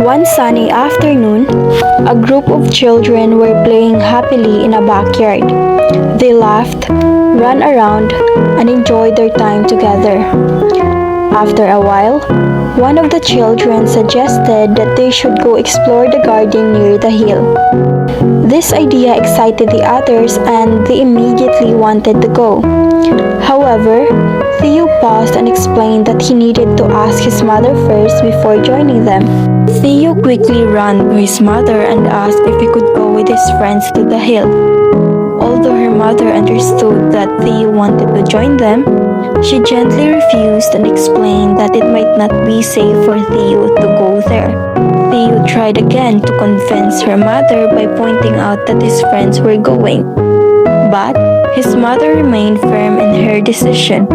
One sunny afternoon, a group of children were playing happily in a backyard. They laughed, ran around, and enjoyed their time together. After a while, one of the children suggested that they should go explore the garden near the hill. This idea excited the others and they immediately wanted to go. However, Theo paused and explained that he needed to ask his mother first before joining them. Theo quickly ran to his mother and asked if he could go with his friends to the hill. Although her mother understood that Theo wanted to join them, she gently refused and explained that it might not be safe for Theo to go there. Theo tried again to convince her mother by pointing out that his friends were going, but his mother remained firm in her decision.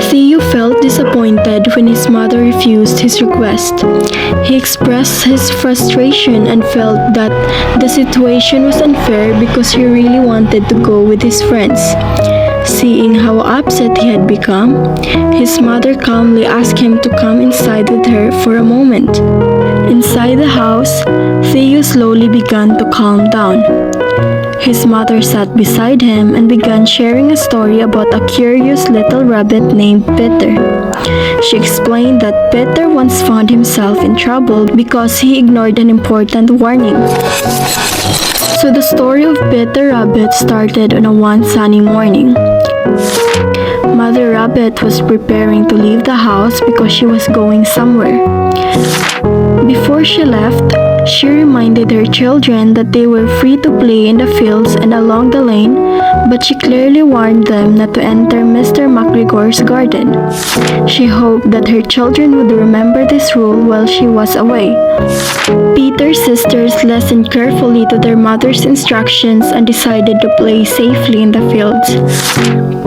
Theo felt disappointed when his mother refused his request. He expressed his frustration and felt that the situation was unfair because he really wanted to go with his friends. Seeing how upset he had become, his mother calmly asked him to come inside with her for a moment. Inside the house, Theo slowly began to calm down. His mother sat beside him and began sharing a story about a curious little rabbit named Peter. She explained that Peter once found himself in trouble because he ignored an important warning. So the story of Peter Rabbit started on one sunny morning. Mother Rabbit was preparing to leave the house because she was going somewhere. Before she left, she reminded her children that they were free to play in the fields and along the lane, but she clearly warned them not to enter Mr. McGregor's garden. She hoped that her children would remember this rule while she was away. Peter's sisters listened carefully to their mother's instructions and decided to play safely in the fields.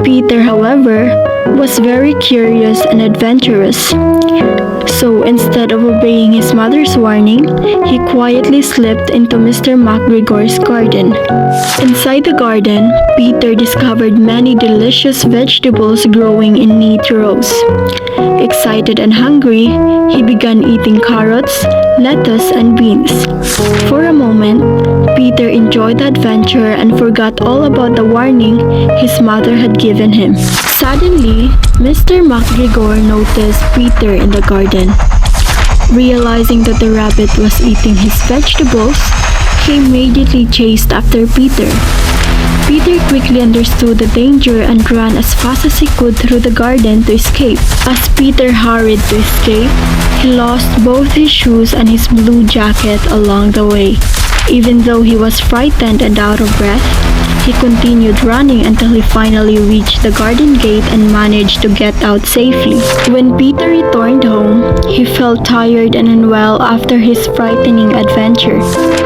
Peter, however, was very curious and adventurous. So instead of obeying his mother's warning, he quietly slipped into Mr. McGregor's garden. Inside the garden, Peter discovered many delicious vegetables growing in neat rows. Excited and hungry, he began eating carrots, lettuce, and beans. For a moment, Peter enjoyed the adventure and forgot all about the warning his mother had given him. Suddenly, Mr. McGregor noticed Peter in the garden. Realizing that the rabbit was eating his vegetables, he immediately chased after Peter. Peter quickly understood the danger and ran as fast as he could through the garden to escape. As Peter hurried to escape, he lost both his shoes and his blue jacket along the way. Even though he was frightened and out of breath, he continued running until he finally reached the garden gate and managed to get out safely. When Peter returned home, he felt tired and unwell after his frightening adventure.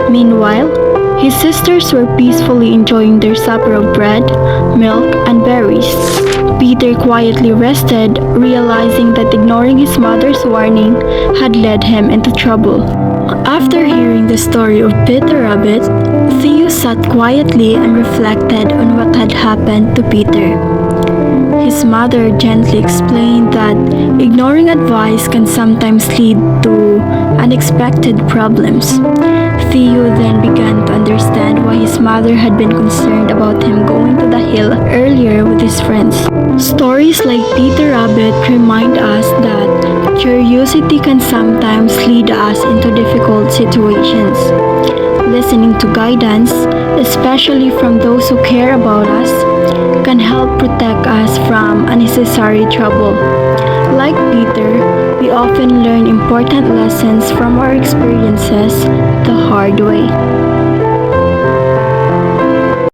Meanwhile, his sisters were peacefully enjoying their supper of bread, milk, and berries. Peter quietly rested, realizing that ignoring his mother's warning had led him into trouble. After hearing the story of Peter Rabbit, Theo sat quietly and reflected on what had happened to Peter. His mother gently explained that ignoring advice can sometimes lead to unexpected problems. Theo then began to understand why his mother had been concerned about him going to the hill earlier with his friends. Stories like Peter Rabbit remind us that curiosity can sometimes lead us into difficult situations. Listening to guidance, especially from those who care about us, can help protect us from unnecessary trouble. Like Peter, we often learn important lessons from our experiences the hard way.